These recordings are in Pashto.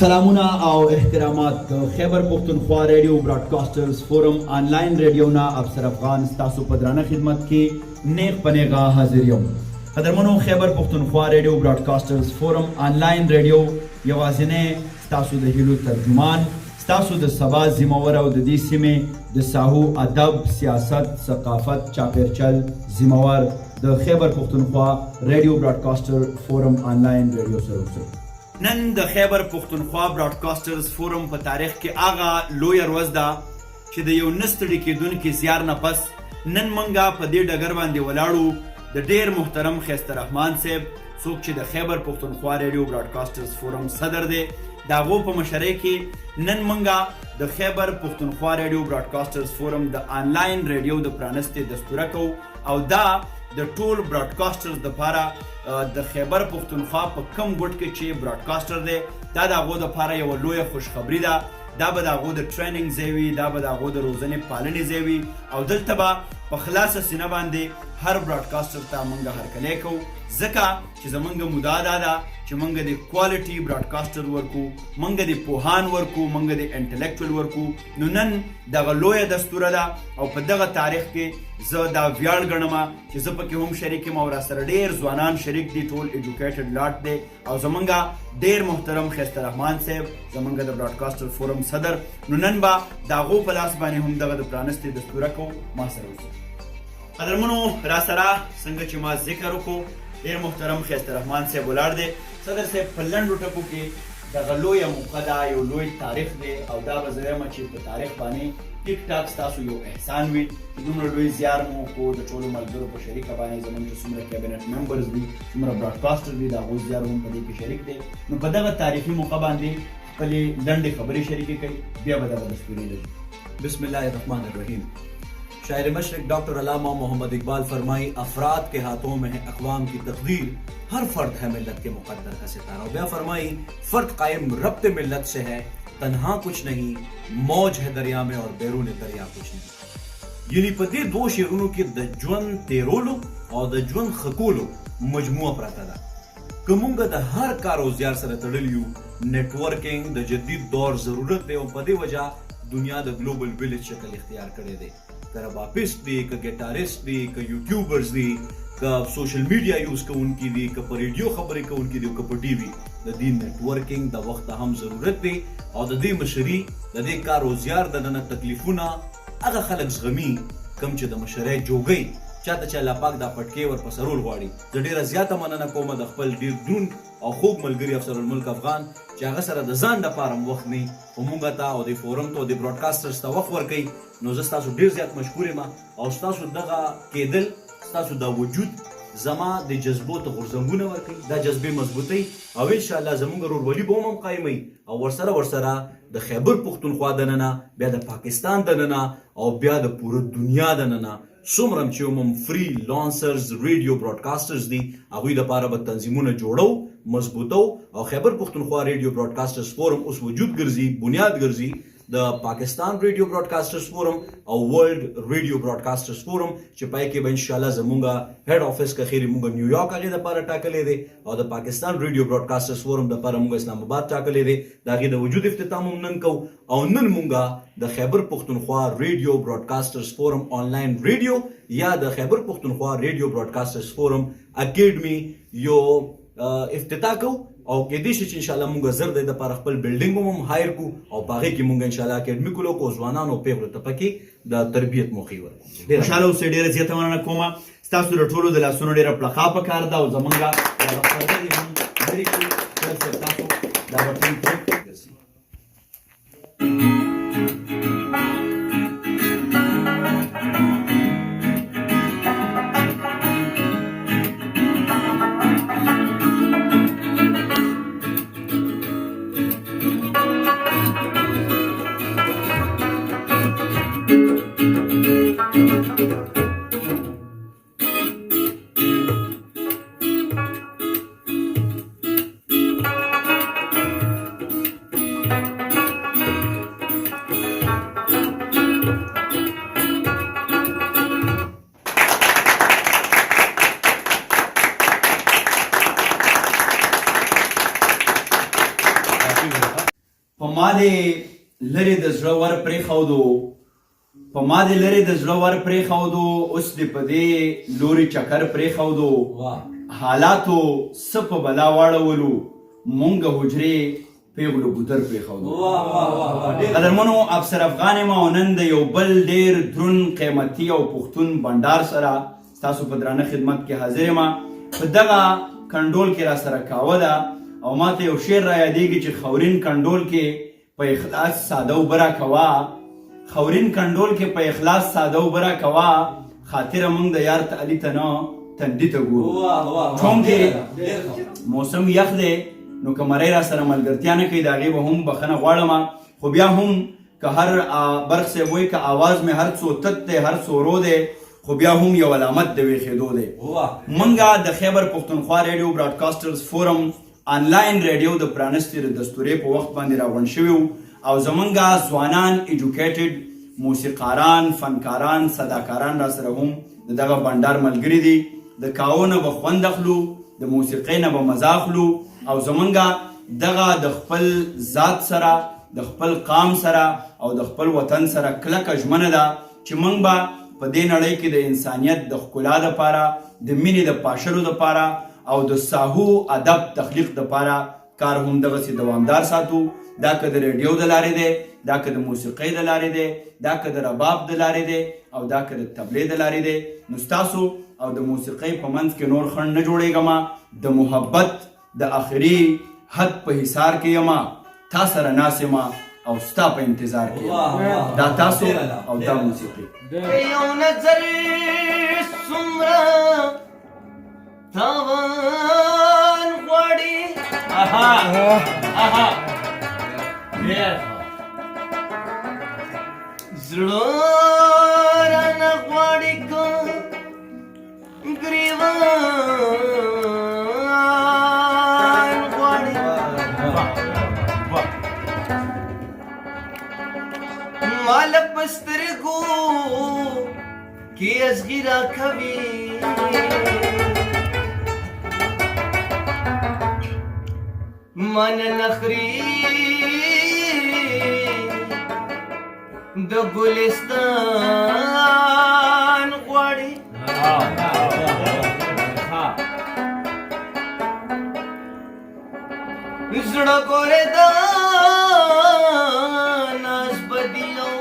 سلامونه او احترامات خیبر پختونخوا ریډیو براډکاسټرز فورم آنلاین ریډیو نا افسر افغان ستاسو په درانه خدمت کې نیغ پنیغه حاضر یم. قدرمنو خیبر پختونخوا ریډیو براډکاسټرز فورم آنلاین ریډیو یوازینی ستاسو د هیلو ترجمان، ستاسو د سبا ذمہور او د دې سیمې د ساحو ادب، سیاست، ثقافت، چاپیرچل ذمہور د خیبر پختونخوا ریډیو براډکاسټر فورم آنلاین ریډیو سره اوسئ. نن د خیبر پختونخوا براډکاسټرز فورم په تاریخ کې هغه لویه ورځ ده چې د یو نه ستړي کېدونکي زیار نه پس نن موږ په دې ډګر باندې ولاړو د ډېر محترم خیسته رحمان صاحب، څوک چې د خیبر پختونخوا ریډیو براډکاسټرز فورم صدر دی، د هغو په مشرۍ کې نن موږ د خیبر پختونخوا ریډیو براډکاسټرز فورم د آنلاین ریډیو د پرانستې دستوره کوو او دا د ټول براډکاسټرز دپاره د خیبر پختونخوا په کم ګوټ کې چې براډکاسټر دی دا د هغو دپاره یوه لویه خوشخبري ده. دا به د هغو د ټریننګ ځای وي، دا به د هغو د روزنې پالنې ځای وي او دلته به په خلاصه سینه باندې هر براډکاسټر ته موږ هرکلی کوو، ځکه چې زموږ مدعا دا ده چې موږ د کوالټي براډکاسټر ورکو، موږ د پوهان ورکو، موږ د انټلیکچوال ورکو. نو نن دغه لویه دستوره ده او په دغه تاریخ کې زه دا ویاړ ګڼم چې زه پکې هم شریک یم او راسره ډېر ځوانان شریک دي، ټول ایجوکیټډ لاټ دی او زموږ ډېر محترم خیسته رحمان صاحب زموږ د براډکاسټر فورم صدر. نو نن به د هغو په لاس باندې هم دغه د پرانستې دستوره کوو. ما سره اوسئ. قدرمنو راسره څنګه چې ما ذکر وکړو ډېر محترم خیسته رحمان صاحب ولاړ دی. صدر صاحب په لنډو ټکو کې دغه لویه موقع ده، یو لوی تاریخ دی او دا به زه وایم چې په تاریخ باندې ټیک ټاک ستاسو یو احسان وي چې دومره لوی زیار مو وکړو د ټولو ملګرو په شریکه باندې زموږ چې څومره کابینټ ممبرز دي، څومره براډکاسټر دي، د هغوی زیار هم په دې کې شریک دی. نو په دغه تاریخي موقع باندې خپلې لنډې خبرې شریکې کوي، بیا به دغه دستورې لري. بسم اللہ الرحمن الرحیم. شاعر مشرق ڈاکٹر علامہ محمد اقبال فرمائی افراد کے ہاتھوں میں ہے اقوام کی تقدیر، ہر فرد ہے ملت کے مقدر کا ستارہ. بیا فرمائی فرد قائم ربط ملت سے ہے، تنہا کچھ نہیں، موج ہے دریا میں اور بیرون دریا کچھ نہیں. یعنی په دې دوه شعرونو کې د ژوند تیرولو او د ژوند خکولو مجموعه پراته ده. که مونږ د هر کار او زیار سره تړلي یو، نیټورکینګ د جدید دور ضرورت دی او په دې وجه دنیا د ګلوبل ویلیج شکل اختیار کړی دی. که رباپسٹ دی، که گیٹارسٹ دی، که یوټیوبرز دی، که سوشل میډیا یوز کوونکي دي، که په ریډیو خبرې کوونکي دي او که په ټي وي، د دې نیټورکینګ د وخت هم ضرورت دی او د دې مشري د دې کار او زیار د دننه تکلیفونه هغه خلک زغمي کم چې د مشرۍ جوګۍ چاته چې الله پاک دا پټکې ور په سرول غواړي. زه ډېره زیاته مننه کوم د خپل ډېر دروند او خوږ ملګري افسر الملک افغان چې هغه سره د ځان دپاره وخت نه خو مونږ ته او د فورم ته او د براډکاسټرز ته وخت ورکوي. نو زه ستاسو ډېر زیات مشکور یم او ستاسو دغه کېدل، ستاسو دا وجود زما د جذبو ته غورځنګونه ورکوي، دا جذبې مضبوطوي او انشاءالله زموږ ورورولي به هم قایموي او ورسره د خیبر پختونخوا دننه، بیا د پاکستان دننه او بیا د پوره دنیا دننه څومره چې هم فری لانسرز ریډیو براډکاسټرز دي هغوی دپاره به تنظیمونه جوړو، مضبوطو او خیبر پختونخوا ریډیو براډکاسټرز فورم اوس وجود ګرځي، بنیاد ګرځي د پاکستان ریډیو براډکاسټرز فورم او ورلد ریډیو براډکاسټرز فورم چې پای کې به انشاءالله زمونږ هیډ افیس که خیري مونږ نیویارک هغې دپاره ټاکلی دی او د پاکستان ریډیو براډکاسټرز فورم دپاره مونږ اسلام آباد ټاکلی دی. د هغې د وجود افتتام هم نن کوو او نن مونږ د خیبر پختونخوا ریډیو براډکاسټرز فورم آنلاین ریډیو یا د خیبر پختونخوا ریډیو براډکاسټرز فورم اکیډمي یو افتتاح کوو او کېدای شي چې انشاءالله مونږ زر د دپاره خپل بلډینګ هم هایر کړو او په هغې کې مونږ انشاءالله اکیډمي کولو کو ځوانانو پیغلو ته پکې د تربیت موقع ورکړو. خوشحاله اوسئ. ډېره زیاته مننه کومه. ستاسو د ټولو د لاسونو ډېره پړقا پکار ده او زموږ دغه پرده دې هم لرې کړو. تاسو دا به ټول پرېږدئ. په ما دې لرې د زړه ور پرېښودو اوس دې په دې لوري چکر پرېښودو حالاتو څه په بلا واړولو مونږ حجرې پیغلو ګودر پرېښودو. قدرمنو افسر افغان یم او نن د یو بل ډېر دروند قیمتي او پښتون بنډار سره ستاسو په درانه خدمت کې حاضر یم. په دغه کنډول کې را سره کاوه ده او ما ته یو شعر را یادېږي چې خورین کنډول کې په اخلاص ساده اوبه راکوه، خورین کنډول کې په اخلاص ساده اوبه راکوه، خاطره موږ د یار تعالی ته نه تندي ته ګورو. چونکې موسم یخ دی نو که مری را سره ملګرتیا نه کوي د هغې به هم بخښنه غواړم، خو بیا هم که هر برق صاحب وایي که آواز مې هر څو تت دی هر څو رو دی خو بیا هم یو علامت د ویښېدو دی. موږ د خیبر پښتونخوا ریډیو براډکاسټرز فورم آنلاین ریډیو د پرانستې د دستورې په وخت باندې راغونډ شوي وو او زمونږ ځوانان ایجوکیټډ موسیقاران فنکاران صداکاران را سره هم د دغه بنډار ملګري دي. د کاو نه به خوند اخلو، د موسیقۍ نه به مزه اخلو او زمونږ دغه د خپل ذات سره د خپل قام سره او د خپل وطن سره کلکه ژمنه ده چې موږ به په دې نړۍ کې د انسانیت د ښکلا دپاره د مینې د پاشلو دپاره او د ساهو ادب تخلیق دپاره کار هم دغسې دوامدار ساتو. دا که د ریډیو د لارې دی، دا که د موسیقۍ د لارې دی، دا که د رباب د لارې دی او دا که د طبلې د لارې دی. نو ستاسو او د موسیقۍ په منځ کې نور خنډ نه جوړېږم، د محبت د آخري حد په حصار کې یم، تا سره ناست یم او ستا په انتظار کې یم. دا تاسو او دا موسیقي. یو نظر څومره تاوان غواړي زړه رانه غواړي که ګریوان غواړي مال په سترګو کې ازغي راکوي من نخري د ګلستان غواړي زړه ګورې د ناز بدلو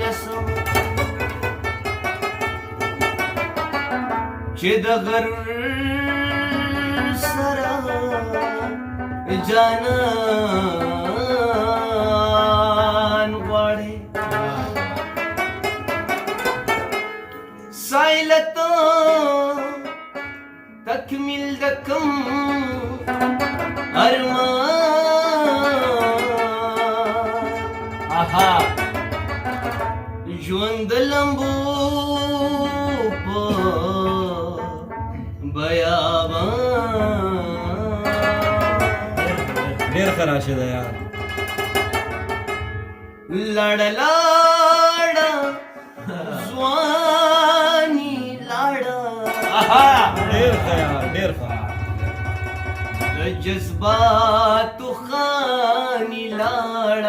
نسم چې د غر سره جانان غواړي سایلت تکمیل د کوم ارمان ژوند لمبو په بیابان ډیر خراشه ده یار لړ لړ ځواني لړ ډیر خیا ډیر خیا د جذباتو خاني لړ